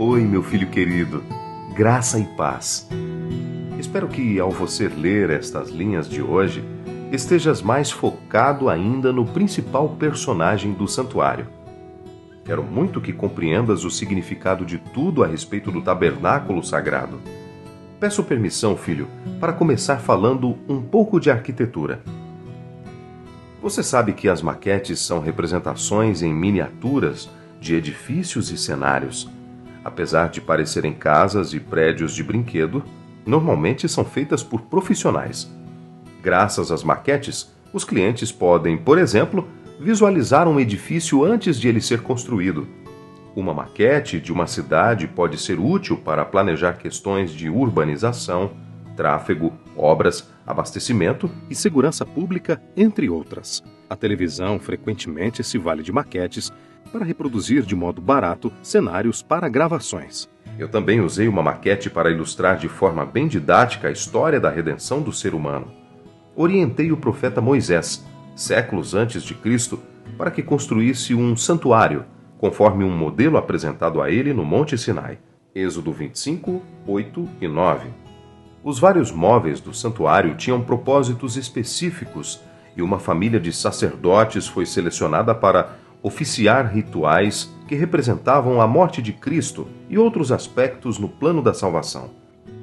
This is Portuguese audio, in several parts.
Oi, meu filho querido, graça e paz. Espero que, ao você ler estas linhas de hoje, estejas mais focado ainda no principal personagem do santuário. Quero muito que compreendas o significado de tudo a respeito do tabernáculo sagrado. Peço permissão, filho, para começar falando um pouco de arquitetura. Você sabe que as maquetes são representações em miniaturas de edifícios e cenários. Apesar de parecerem casas e prédios de brinquedo, normalmente são feitas por profissionais. Graças às maquetes, os clientes podem, por exemplo, visualizar um edifício antes de ele ser construído. Uma maquete de uma cidade pode ser útil para planejar questões de urbanização, tráfego, obras, abastecimento e segurança pública, entre outras. A televisão frequentemente se vale de maquetes para reproduzir de modo barato cenários para gravações. Eu também usei uma maquete para ilustrar de forma bem didática a história da redenção do ser humano. Orientei o profeta Moisés, séculos antes de Cristo, para que construísse um santuário, conforme um modelo apresentado a ele no Monte Sinai. Êxodo 25, 8 e 9. Os vários móveis do santuário tinham propósitos específicos e uma família de sacerdotes foi selecionada para oficiar rituais que representavam a morte de Cristo e outros aspectos no plano da salvação.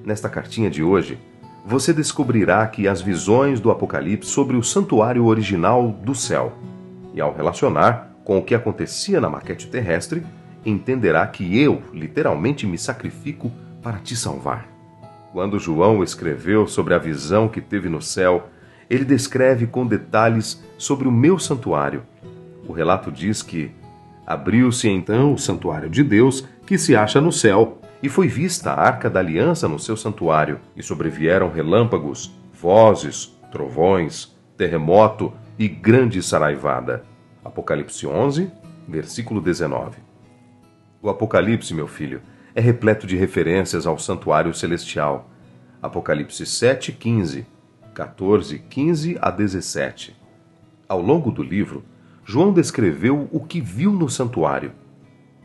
Nesta cartinha de hoje, você descobrirá que as visões do Apocalipse sobre o santuário original do céu. E ao relacionar com o que acontecia na maquete terrestre, entenderá que eu, literalmente, me sacrifico para te salvar. Quando João escreveu sobre a visão que teve no céu, ele descreve com detalhes sobre o meu santuário. O relato diz que abriu-se então o santuário de Deus, que se acha no céu, e foi vista a arca da aliança no seu santuário, e sobrevieram relâmpagos, vozes, trovões, terremoto e grande saraivada. Apocalipse 11, versículo 19. O Apocalipse, meu filho, é repleto de referências ao santuário celestial. Apocalipse 7, 15, 14, 15 a 17. Ao longo do livro, João descreveu o que viu no santuário: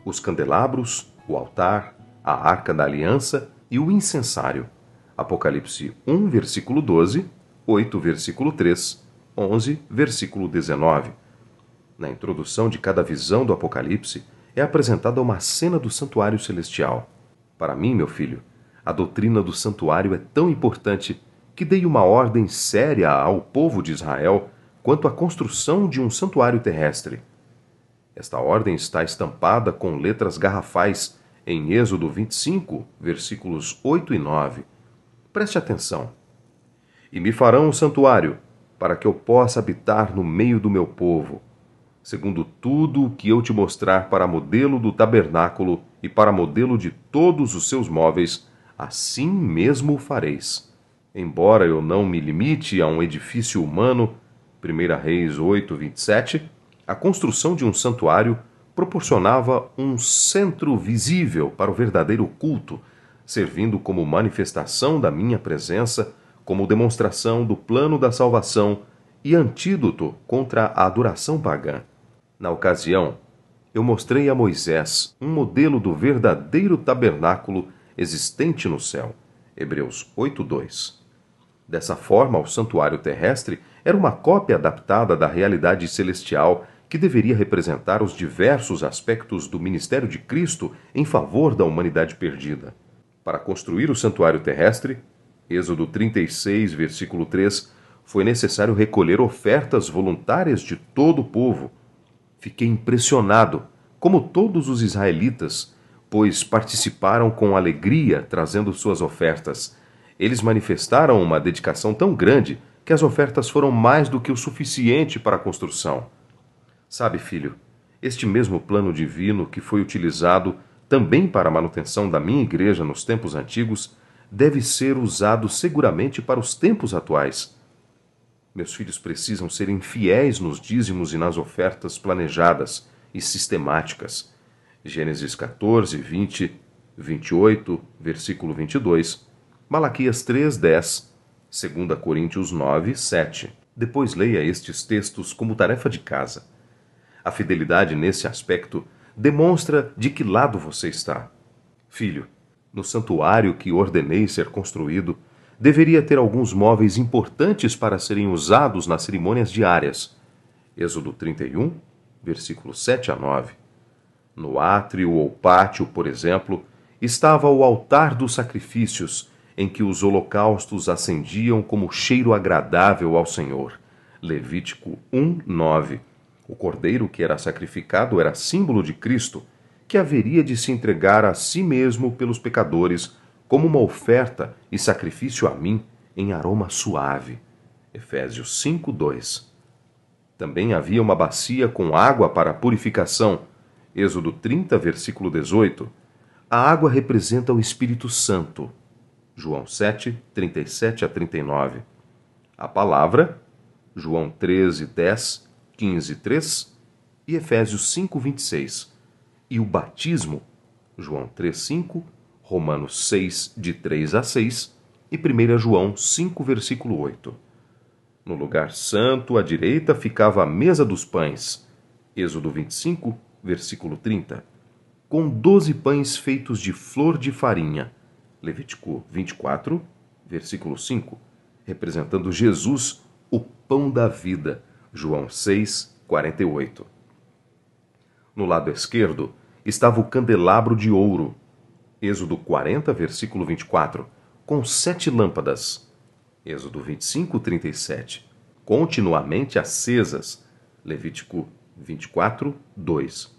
os candelabros, o altar, a arca da aliança e o incensário. Apocalipse 1, versículo 12, 8, versículo 3, 11, versículo 19. Na introdução de cada visão do Apocalipse, é apresentada uma cena do santuário celestial. Para mim, meu filho, a doutrina do santuário é tão importante que dei uma ordem séria ao povo de Israel quanto à construção de um santuário terrestre. Esta ordem está estampada com letras garrafais em Êxodo 25, versículos 8 e 9. Preste atenção. E me farão um santuário, para que eu possa habitar no meio do meu povo, segundo tudo o que eu te mostrar para modelo do tabernáculo e para modelo de todos os seus móveis, assim mesmo o fareis. Embora eu não me limite a um edifício humano, 1 Reis 8, 27, a construção de um santuário proporcionava um centro visível para o verdadeiro culto, servindo como manifestação da minha presença, como demonstração do plano da salvação e antídoto contra a adoração pagã. Na ocasião, eu mostrei a Moisés um modelo do verdadeiro tabernáculo existente no céu. Hebreus 8:2. Dessa forma, o santuário terrestre era uma cópia adaptada da realidade celestial que deveria representar os diversos aspectos do ministério de Cristo em favor da humanidade perdida. Para construir o santuário terrestre, Êxodo 36, versículo 3, foi necessário recolher ofertas voluntárias de todo o povo. Fiquei impressionado, como todos os israelitas, pois participaram com alegria trazendo suas ofertas. Eles manifestaram uma dedicação tão grande que as ofertas foram mais do que o suficiente para a construção. Sabe, filho, este mesmo plano divino que foi utilizado também para a manutenção da minha igreja nos tempos antigos deve ser usado seguramente para os tempos atuais. Meus filhos precisam ser fiéis nos dízimos e nas ofertas planejadas e sistemáticas. Gênesis 14, 20, 28, versículo 22, Malaquias 3, 10, 2 Coríntios 9, 7. Depois leia estes textos como tarefa de casa. A fidelidade nesse aspecto demonstra de que lado você está. Filho, no santuário que ordenei ser construído, deveria ter alguns móveis importantes para serem usados nas cerimônias diárias. Êxodo 31, versículos 7 a 9. No átrio ou pátio, por exemplo, estava o altar dos sacrifícios, em que os holocaustos ascendiam como cheiro agradável ao Senhor. Levítico 1, 9. O cordeiro que era sacrificado era símbolo de Cristo, que haveria de se entregar a si mesmo pelos pecadores, como uma oferta e sacrifício a mim em aroma suave. Efésios 5, 2. Também havia uma bacia com água para a purificação. Êxodo 30, versículo 18. A água representa o Espírito Santo. João 7, 37 a 39. A palavra, João 13, 10, 15, 3 e Efésios 5, 26. E o batismo, João 3, 5, Romanos 6, de 3 a 6 e 1 João 5, versículo 8. No lugar santo, à direita, ficava a mesa dos pães. Êxodo 25, versículo 30. Com 12 pães feitos de flor de farinha. Levítico 24, versículo 5. Representando Jesus, o pão da vida. João 6, 48. No lado esquerdo estava o candelabro de ouro. Êxodo 40, versículo 24. Com 7 lâmpadas. Êxodo 25, 37. Continuamente acesas. Levítico 24, 2.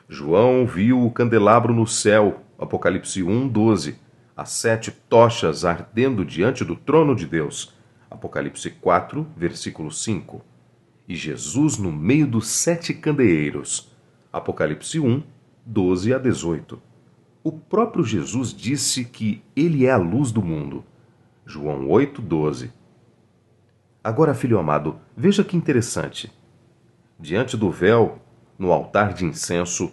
João viu o candelabro no céu. Apocalipse 1, 12. As 7 tochas ardendo diante do trono de Deus. Apocalipse 4, versículo 5. E Jesus no meio dos 7 candeeiros. Apocalipse 1, 12 a 18. O próprio Jesus disse que ele é a luz do mundo. João 8, 12. Agora, filho amado, veja que interessante. Diante do véu, no altar de incenso,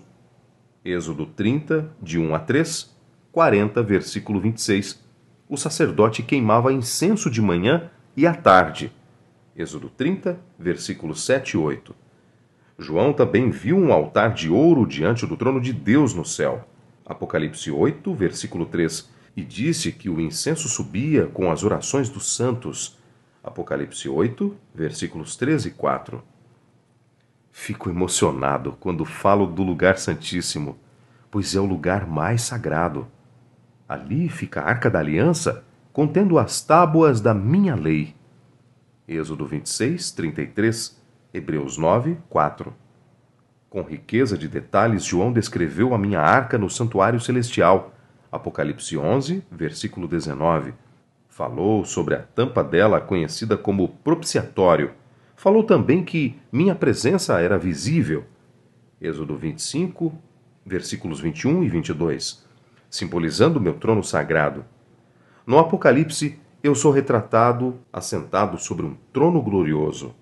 Êxodo 30, de 1 a 3, 40, versículo 26, o sacerdote queimava incenso de manhã e à tarde. Êxodo 30, versículos 7 e 8. João também viu um altar de ouro diante do trono de Deus no céu. Apocalipse 8, versículo 3, e disse que o incenso subia com as orações dos santos. Apocalipse 8, versículos 3 e 4. Fico emocionado quando falo do lugar santíssimo, pois é o lugar mais sagrado. Ali fica a Arca da Aliança, contendo as tábuas da minha lei. Êxodo 26, 33, Hebreus 9, 4. Com riqueza de detalhes, João descreveu a minha arca no santuário celestial. Apocalipse 11, versículo 19. Falou sobre a tampa dela, conhecida como propiciatório. Falou também que minha presença era visível. Êxodo 25, versículos 21 e 22, simbolizando meu trono sagrado. No Apocalipse, eu sou retratado assentado sobre um trono glorioso.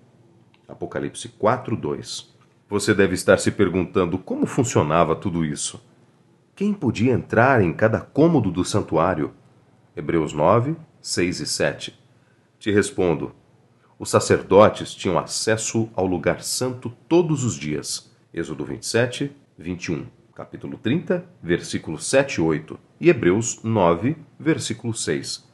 Apocalipse 4, 2. Você deve estar se perguntando como funcionava tudo isso. Quem podia entrar em cada cômodo do santuário? Hebreus 9, 6 e 7. Te respondo. Os sacerdotes tinham acesso ao lugar santo todos os dias. Êxodo 27, 21. Capítulo 30, versículos 7 e 8. E Hebreus 9, versículo 6.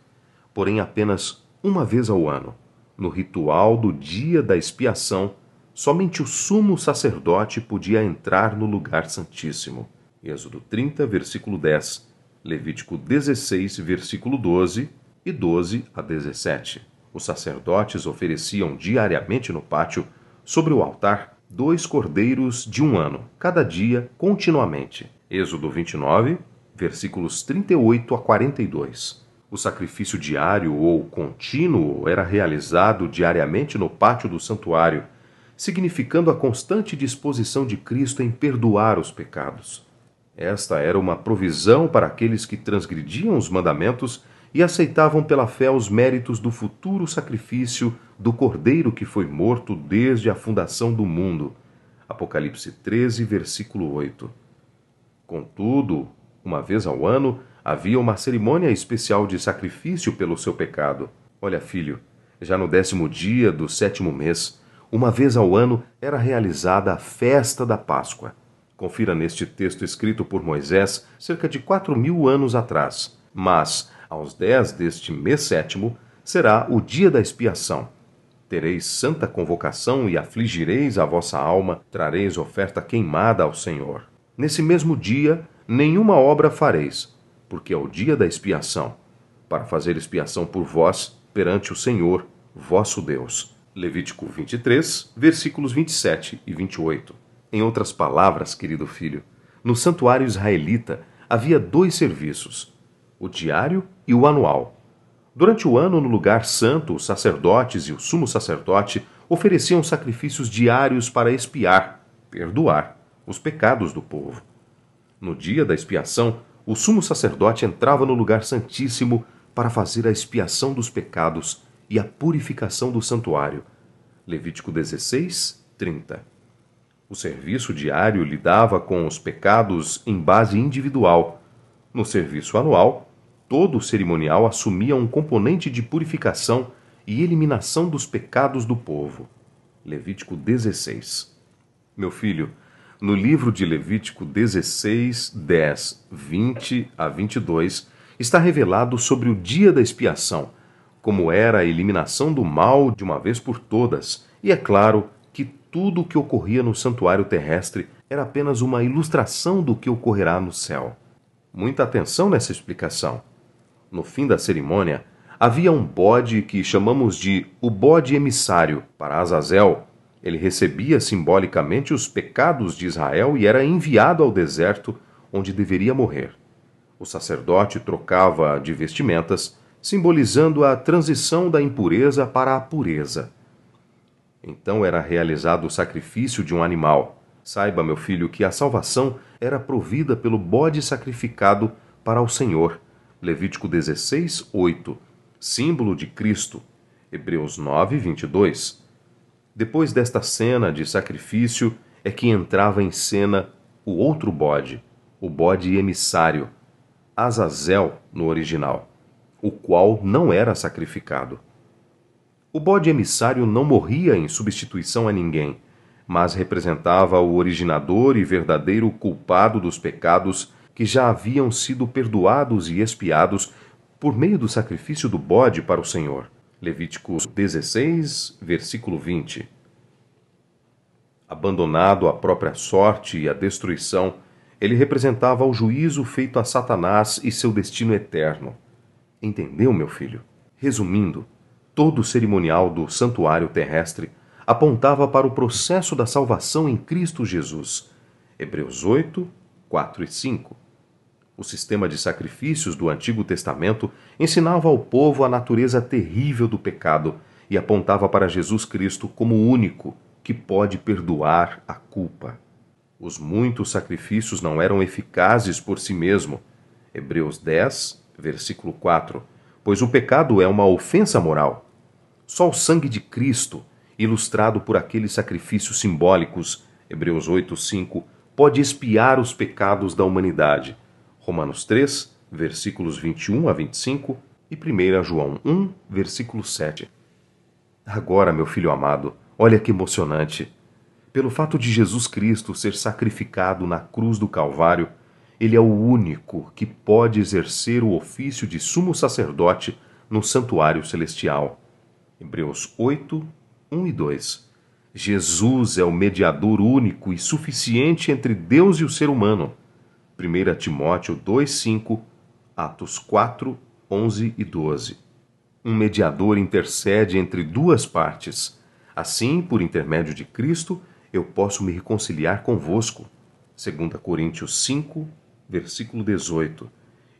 Porém, apenas uma vez ao ano, no ritual do dia da expiação, somente o sumo sacerdote podia entrar no lugar santíssimo. Êxodo 30, versículo 10. Levítico 16, versículo 12 e 12 a 17. Os sacerdotes ofereciam diariamente no pátio, sobre o altar, 2 cordeiros de 1 ano, cada dia, continuamente. Êxodo 29, versículos 38 a 42. O sacrifício diário ou contínuo era realizado diariamente no pátio do santuário, significando a constante disposição de Cristo em perdoar os pecados. Esta era uma provisão para aqueles que transgrediam os mandamentos e aceitavam pela fé os méritos do futuro sacrifício do Cordeiro que foi morto desde a fundação do mundo. Apocalipse 13, versículo 8. Contudo, uma vez ao ano, havia uma cerimônia especial de sacrifício pelo seu pecado. Olha, filho, já no 10º dia do 7º mês, uma vez ao ano era realizada a festa da Páscoa. Confira neste texto escrito por Moisés cerca de 4.000 anos atrás. Mas, aos 10 deste mês sétimo, será o dia da expiação. Tereis santa convocação e afligireis a vossa alma, trareis oferta queimada ao Senhor. Nesse mesmo dia, nenhuma obra fareis, porque é o dia da expiação, para fazer expiação por vós perante o Senhor, vosso Deus. Levítico 23, versículos 27 e 28. Em outras palavras, querido filho, no santuário israelita havia 2 serviços, o diário e o anual. Durante o ano, no lugar santo, os sacerdotes e o sumo sacerdote ofereciam sacrifícios diários para expiar, perdoar, os pecados do povo. No dia da expiação, o sumo sacerdote entrava no lugar santíssimo para fazer a expiação dos pecados e a purificação do santuário. Levítico 16, 30. O serviço diário lidava com os pecados em base individual. No serviço anual, todo o cerimonial assumia um componente de purificação e eliminação dos pecados do povo. Levítico 16. Meu filho, no livro de Levítico 16, 10, 20 a 22, está revelado sobre o dia da expiação, como era a eliminação do mal de uma vez por todas, e é claro que tudo o que ocorria no santuário terrestre era apenas uma ilustração do que ocorrerá no céu. Muita atenção nessa explicação. No fim da cerimônia, havia um bode que chamamos de o bode emissário para Azazel. Ele recebia simbolicamente os pecados de Israel e era enviado ao deserto, onde deveria morrer. O sacerdote trocava de vestimentas, simbolizando a transição da impureza para a pureza. Então era realizado o sacrifício de um animal. Saiba, meu filho, que a salvação era provida pelo bode sacrificado para o Senhor. Levítico 16, 8. Símbolo de Cristo. Hebreus 9, 22. Depois desta cena de sacrifício é que entrava em cena o outro bode, o bode emissário, Azazel no original, o qual não era sacrificado. O bode emissário não morria em substituição a ninguém, mas representava o originador e verdadeiro culpado dos pecados que já haviam sido perdoados e expiados por meio do sacrifício do bode para o Senhor. Levítico 16, versículo 20. Abandonado à própria sorte e à destruição, ele representava o juízo feito a Satanás e seu destino eterno. Entendeu, meu filho? Resumindo, todo o cerimonial do santuário terrestre apontava para o processo da salvação em Cristo Jesus. Hebreus 8, 4 e 5. O sistema de sacrifícios do Antigo Testamento ensinava ao povo a natureza terrível do pecado e apontava para Jesus Cristo como o único que pode perdoar a culpa. Os muitos sacrifícios não eram eficazes por si mesmo. Hebreus 10, versículo 4. Pois o pecado é uma ofensa moral. Só o sangue de Cristo, ilustrado por aqueles sacrifícios simbólicos, Hebreus 8, 5, pode expiar os pecados da humanidade. Romanos 3, versículos 21 a 25 e 1 João 1, versículo 7. Agora, meu filho amado, olha que emocionante. Pelo fato de Jesus Cristo ser sacrificado na cruz do Calvário, ele é o único que pode exercer o ofício de sumo sacerdote no santuário celestial. Hebreus 8, 1 e 2. Jesus é o mediador único e suficiente entre Deus e o ser humano. 1 Timóteo 2, 5, Atos 4, 11 e 12. Um mediador intercede entre duas partes. Assim, por intermédio de Cristo, eu posso me reconciliar convosco. 2 Coríntios 5, versículo 18.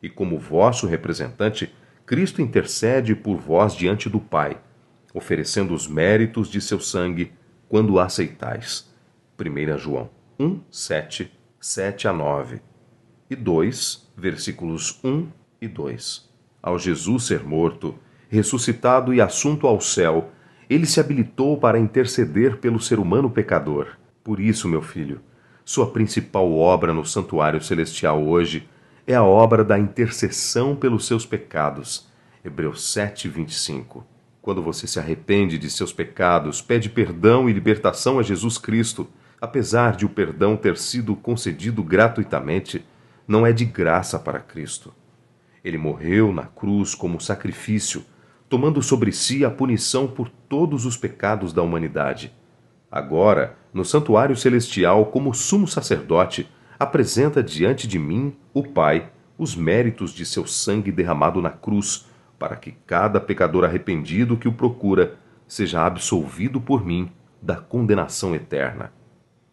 E como vosso representante, Cristo intercede por vós diante do Pai, oferecendo os méritos de seu sangue quando o aceitais. 1 João 1, 7, 7 a 9. E 2, versículos 1 e 2. Ao Jesus ser morto, ressuscitado e assunto ao céu, ele se habilitou para interceder pelo ser humano pecador. Por isso, meu filho, sua principal obra no santuário celestial hoje é a obra da intercessão pelos seus pecados. Hebreus 7, 25. Quando você se arrepende de seus pecados, pede perdão e libertação a Jesus Cristo, apesar de o perdão ter sido concedido gratuitamente, não é de graça para Cristo. Ele morreu na cruz como sacrifício, tomando sobre si a punição por todos os pecados da humanidade. Agora, no santuário celestial, como sumo sacerdote, apresenta diante de mim, o Pai, os méritos de seu sangue derramado na cruz, para que cada pecador arrependido que o procura seja absolvido por mim da condenação eterna.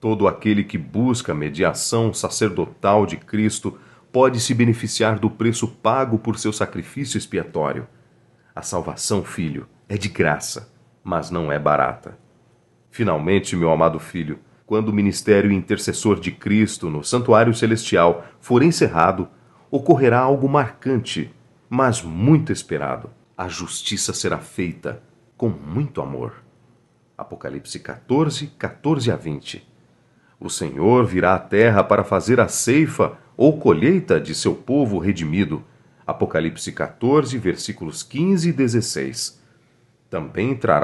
Todo aquele que busca a mediação sacerdotal de Cristo pode se beneficiar do preço pago por seu sacrifício expiatório. A salvação, filho, é de graça, mas não é barata. Finalmente, meu amado filho, quando o ministério intercessor de Cristo no santuário celestial for encerrado, ocorrerá algo marcante, mas muito esperado. A justiça será feita com muito amor. Apocalipse 14, 14 a 20. O Senhor virá à terra para fazer a ceifa ou colheita de seu povo redimido. Apocalipse 14, versículos 15 e 16. Também trará